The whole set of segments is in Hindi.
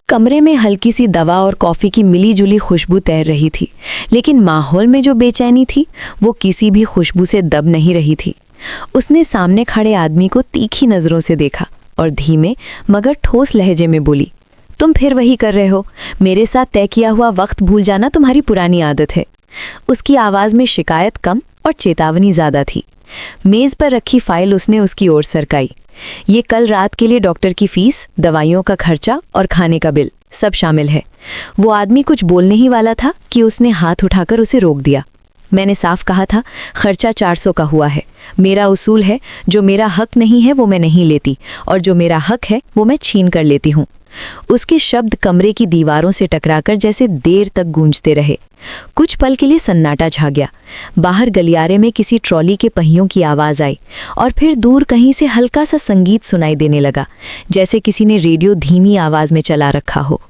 कमरे में हल्की सी दवा और कॉफ़ी की मिली-जुली खुशबू तैर रही थी, लेकिन माहौल में जो बेचैनी थी वो किसी भी खुशबू से दब नहीं रही थी। उसने सामने खड़े आदमी को तीखी नज़रों से देखा और धीमे मगर ठोस लहजे में बोली, तुम फिर वही कर रहे हो। मेरे साथ तय किया हुआ वक्त भूल जाना तुम्हारी पुरानी आदत है। उसकी आवाज़ में शिकायत कम और चेतावनी ज़्यादा थी। मेज़ पर रखी फाइल उसने उसकी ओर सरकाई। ये कल रात के लिए डॉक्टर की फीस, दवाइयों का खर्चा और खाने का बिल सब शामिल है। वो आदमी कुछ बोलने ही वाला था कि उसने हाथ उठाकर उसे रोक दिया। मैंने साफ कहा था, खर्चा 400 का हुआ है। मेरा उसूल है, जो मेरा हक नहीं है वो मैं नहीं लेती, और जो मेरा हक है वो मैं छीन कर लेती हूँ। उसके शब्द कमरे की दीवारों से टकराकर जैसे देर तक गूंजते रहे। कुछ पल के लिए सन्नाटा छा गया। बाहर गलियारे में किसी ट्रॉली के पहियों की आवाज़ आई और फिर दूर कहीं से हल्का सा संगीत सुनाई देने लगा, जैसे किसी ने रेडियो धीमी आवाज़ में चला रखा हो।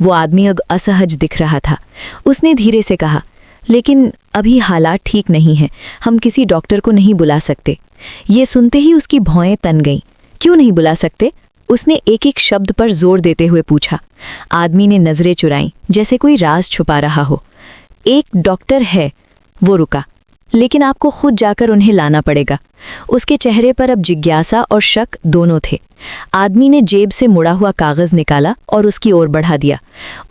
वो आदमी अब असहज दिख रहा था। उसने धीरे से कहा, लेकिन अभी हालात ठीक नहीं हैं, हम किसी डॉक्टर को नहीं बुला सकते। ये सुनते ही उसकी भौएं तन गईं। क्यों नहीं बुला सकते? उसने एक एक शब्द पर जोर देते हुए पूछा। आदमी ने नजरें चुराईं, जैसे कोई राज छुपा रहा हो। एक डॉक्टर है। वो रुका, लेकिन आपको खुद जाकर उन्हें लाना पड़ेगा। उसके चेहरे पर अब जिज्ञासा और शक दोनों थे। आदमी ने जेब से मुड़ा हुआ कागज निकाला और उसकी ओर बढ़ा दिया।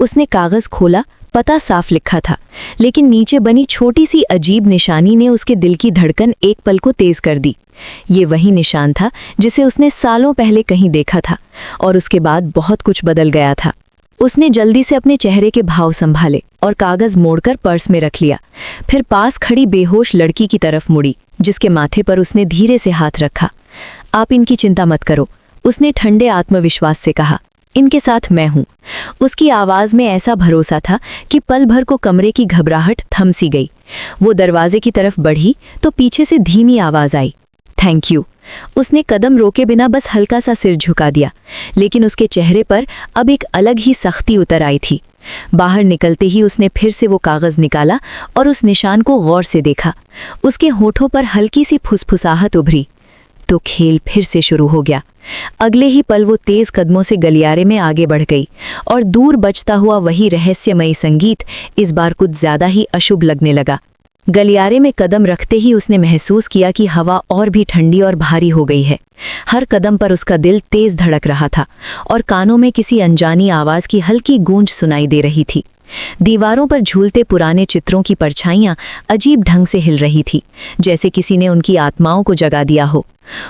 उसने कागज खोला। पता साफ लिखा था, लेकिन नीचे बनी छोटी सी अजीब निशानी ने उसके दिल की धड़कन एक पल को तेज कर दी। ये वही निशान था जिसे उसने सालों पहले कहीं देखा था, और उसके बाद बहुत कुछ बदल गया था। उसने जल्दी से अपने चेहरे के भाव संभाले और कागज मोड़कर पर्स में रख लिया। फिर पास खड़ी बेहोश लड़की की तरफ मुड़ी, जिसके माथे पर उसने धीरे से हाथ रखा। आप इनकी चिंता मत करो, उसने ठंडे आत्मविश्वास से कहा। इनके साथ मैं हूं। उसकी आवाज में ऐसा भरोसा था कि पल भर को कमरे की घबराहट थम सी गई। वो दरवाजे की तरफ बढ़ी तो पीछे से धीमी आवाज आई, थैंक यू। उसने कदम रोके बिना बस हल्का सा सिर झुका दिया, लेकिन उसके चेहरे पर अब एक अलग ही सख्ती उतर आई थी। बाहर निकलते ही उसने फिर से वो कागज निकाला और उस निशान को गौर से देखा। उसके होठों पर हल्की सी फुसफुसाहट उभरी। तो खेल फिर से शुरू हो गया। अगले ही पल वो तेज कदमों से गलियारे में आगे बढ़ गई, और दूर बजता हुआ वही रहस्यमयी संगीत इस बार कुछ ज्यादा ही अशुभ लगने लगा। गलियारे में कदम रखते ही उसने महसूस किया कि हवा और भी ठंडी और भारी हो गई है। हर कदम पर उसका दिल तेज धड़क रहा था, और कानों में किसी अनजानी आवाज की हल्की गूंज सुनाई दे रही थी। दीवारों पर झूलते पुराने चित्रों की परछाइयां अजीब ढंग से हिल रही थी, जैसे किसी ने उनकी आत्माओं को जगा दिया हो।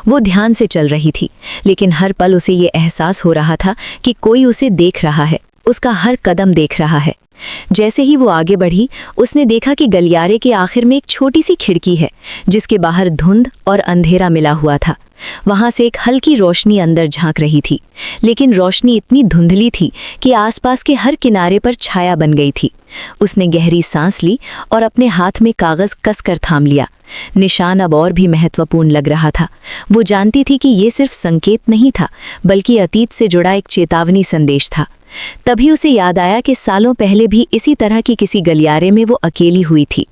वो ध्यान से चल रही थी, लेकिन हर पल उसे ये एहसास हो रहा था कि कोई उसे देख रहा है, उसका हर कदम देख रहा है। जैसे ही वो आगे बढ़ी, उसने देखा कि गलियारे के आखिर में एक छोटी सी खिड़की है, जिसके बाहर धुंध और अंधेरा मिला हुआ था। वहां से एक हल्की रोशनी अंदर झांक रही थी, लेकिन रोशनी इतनी धुंधली थी कि आसपास के हर किनारे पर छाया बन गई थी। उसने गहरी सांस ली और अपने हाथ में कागज कसकर थाम लिया। निशान अब और भी महत्वपूर्ण लग रहा था। वो जानती थी कि ये सिर्फ संकेत नहीं था, बल्कि अतीत से जुड़ा एक चेतावनी संदेश था। तभी उसे याद आया कि सालों पहले भी इसी तरह की किसी गलियारे में वो अकेली हुई थी।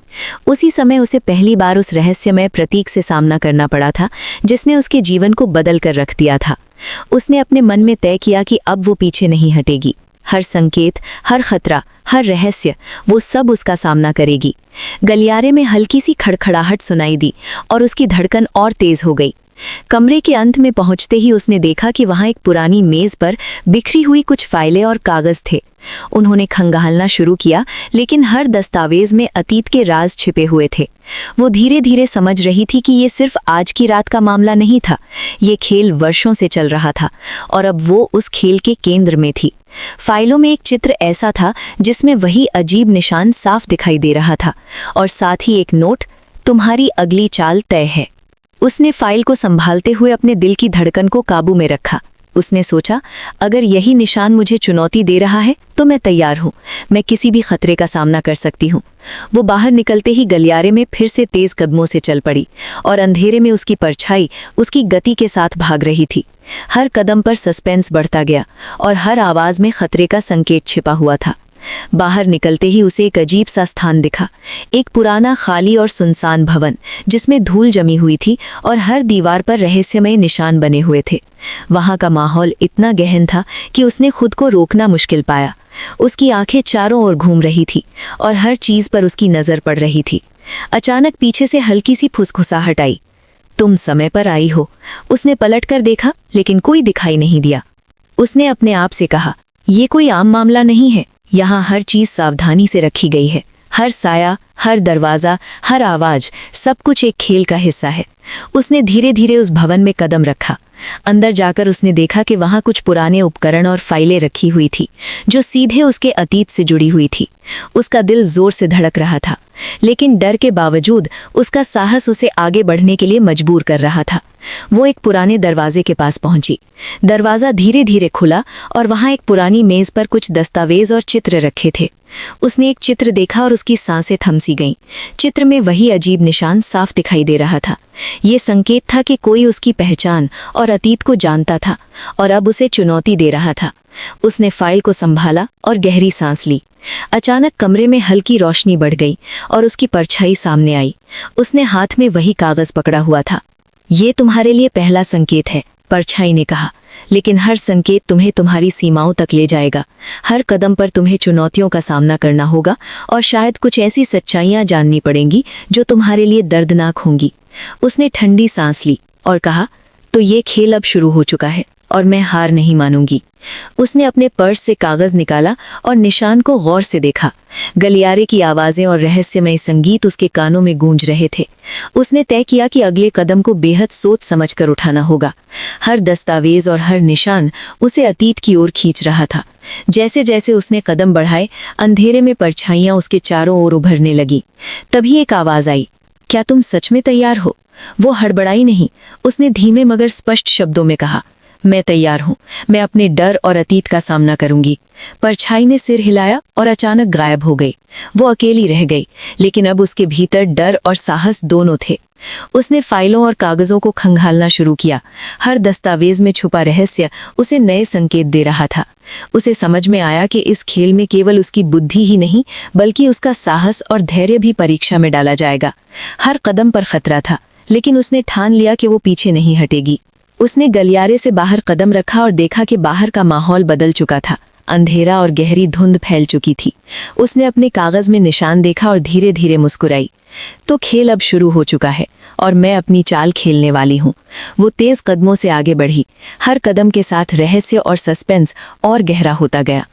उसी समय उसे पहली बार उस रहस्यमय प्रतीक से सामना करना पड़ा था, जिसने उसके जीवन को बदल कर रख दिया था। उसने अपने मन में तय किया कि अब वो पीछे नहीं हटेगी। हर संकेत, हर खतरा, हर रहस्य, वो सब उसका सामना करेगी। गलियारे में हल्की सी खड़खड़ाहट सुनाई दी और उसकी धड़कन और तेज हो गई। कमरे के अंत में पहुंचते ही उसने देखा कि वहां एक पुरानी मेज पर बिखरी हुई कुछ फाइलें और कागज थे। उन्होंने खंगालना शुरू किया, लेकिन हर दस्तावेज में अतीत के राज छिपे हुए थे। वो धीरे धीरे समझ रही थी कि ये सिर्फ आज की रात का मामला नहीं था। ये खेल वर्षों से चल रहा था, और अब वो उस खेल के केंद्र में थी। फाइलों में एक चित्र ऐसा था जिसमें वही अजीब निशान साफ दिखाई दे रहा था, और साथ ही एक नोट, तुम्हारी अगली चाल तय है। उसने फाइल को संभालते हुए अपने दिल की धड़कन को काबू में रखा। उसने सोचा, अगर यही निशान मुझे चुनौती दे रहा है तो मैं तैयार हूँ। मैं किसी भी खतरे का सामना कर सकती हूँ। वो बाहर निकलते ही गलियारे में फिर से तेज कदमों से चल पड़ी, और अंधेरे में उसकी परछाई उसकी गति के साथ भाग रही थी। हर कदम पर सस्पेंस बढ़ता गया, और हर आवाज में खतरे का संकेत छिपा हुआ था। बाहर निकलते ही उसे एक अजीब सा स्थान दिखा, एक पुराना खाली और सुनसान भवन जिसमें धूल जमी हुई थी और हर दीवार पर रहस्यमय निशान बने हुए थे। वहां का माहौल इतना गहन था कि उसने खुद को रोकना मुश्किल पाया। उसकी आंखें चारों ओर घूम रही थी और हर चीज पर उसकी नजर पड़ रही थी। अचानक पीछे से हल्की सी फुसफुसाहट आई। तुम समय पर आई हो। उसने पलटकर देखा, लेकिन कोई दिखाई नहीं दिया। उसने अपने आप से कहा, ये कोई आम मामला नहीं है। यहाँ हर चीज सावधानी से रखी गई है। हर साया, हर दरवाजा, हर आवाज, सब कुछ एक खेल का हिस्सा है। उसने धीरे धीरे उस भवन में कदम रखा। अंदर जाकर उसने देखा कि वहां कुछ पुराने उपकरण और फाइलें रखी हुई थी जो सीधे उसके अतीत से जुड़ी हुई थी। उसका दिल जोर से धड़क रहा था, लेकिन डर के बावजूद उसका साहस उसे आगे बढ़ने के लिए मजबूर कर रहा था। वो एक पुराने दरवाजे के पास पहुंची। दरवाजा धीरे धीरे खुला और वहां एक पुरानी मेज पर कुछ दस्तावेज और चित्र रखे थे। उसने एक चित्र देखा और उसकी सांसें थम सी गईं। चित्र में वही अजीब निशान साफ दिखाई दे रहा था। ये संकेत था कि कोई उसकी पहचान और अतीत को जानता था और अब उसे चुनौती दे रहा था। उसने फाइल को संभाला और गहरी सांस ली। अचानक कमरे में हल्की रोशनी बढ़ गई और उसकी परछाई सामने आई। उसने हाथ में वही कागज पकड़ा हुआ था। ये तुम्हारे लिए पहला संकेत है, परछाई ने कहा, लेकिन हर संकेत तुम्हें तुम्हारी सीमाओं तक ले जाएगा। हर कदम पर तुम्हें चुनौतियों का सामना करना होगा और शायद कुछ ऐसी सच्चाइयां जाननी पड़ेंगी जो तुम्हारे लिए दर्दनाक होंगी। उसने ठंडी सांस ली और कहा, तो ये खेल अब शुरू हो चुका है और मैं हार नहीं मानूंगी। उसने अपने पर्स से कागज निकाला और निशान को गौर से देखा। गलियारे की आवाजें और रहस्यमय संगीत उसके कानों में गूंज रहे थे। उसने तय किया कि अगले कदम को बेहद सोच समझकर उठाना होगा। हर दस्तावेज और हर निशान उसे अतीत की ओर खींच रहा था। जैसे जैसे उसने कदम बढ़ाए, अंधेरे में परछाइयां उसके चारों ओर उभरने लगी। तभी एक आवाज आई, क्या तुम सच में तैयार हो? वो हड़बड़ाई नहीं, उसने धीमे मगर स्पष्ट शब्दों में कहा, मैं तैयार हूं। मैं अपने डर और अतीत का सामना करूंगी। परछाई ने सिर हिलाया और अचानक गायब हो गई। वो अकेली रह गई, लेकिन अब उसके भीतर डर और साहस दोनों थे। उसने फाइलों और कागजों को खंगालना शुरू किया। हर दस्तावेज में छुपा रहस्य उसे नए संकेत दे रहा था। उसे समझ में आया कि इस खेल में केवल उसकी बुद्धि ही नहीं, बल्कि उसका साहस और धैर्य भी परीक्षा में डाला जाएगा। हर कदम पर खतरा था, लेकिन उसने ठान लिया कि वो पीछे नहीं हटेगी। उसने गलियारे से बाहर कदम रखा और देखा कि बाहर का माहौल बदल चुका था। अंधेरा और गहरी धुंध फैल चुकी थी। उसने अपने कागज में निशान देखा और धीरे धीरे मुस्कुराई। तो खेल अब शुरू हो चुका है और मैं अपनी चाल खेलने वाली हूँ। वो तेज कदमों से आगे बढ़ी। हर कदम के साथ रहस्य और सस्पेंस और गहरा होता गया।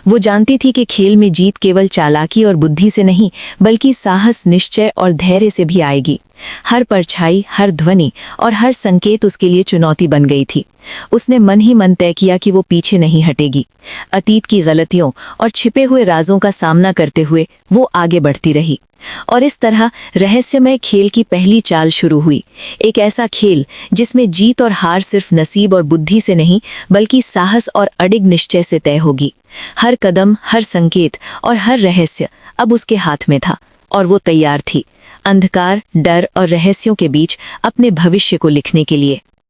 वो जानती थी कि खेल में जीत केवल चालाकी और बुद्धि से नहीं, बल्कि साहस, निश्चय और धैर्य से भी आएगी। हर परछाई, हर ध्वनि और हर संकेत उसके लिए चुनौती बन गई थी। उसने मन ही मन तय किया कि वो पीछे नहीं हटेगी। अतीत की गलतियों और छिपे हुए राजों का सामना करते हुए वो आगे बढ़ती रही। और इस तरह रहस्यमय खेल की पहली चाल शुरू हुई। एक ऐसा खेल जिसमें जीत और हार सिर्फ नसीब और बुद्धि से नहीं, बल्कि साहस और अडिग निश्चय से तय होगी। हर कदम, हर संकेत और हर रहस्य अब उसके हाथ में था और वो तैयार थी, अंधकार, डर और रहस्यों के बीच अपने भविष्य को लिखने के लिए।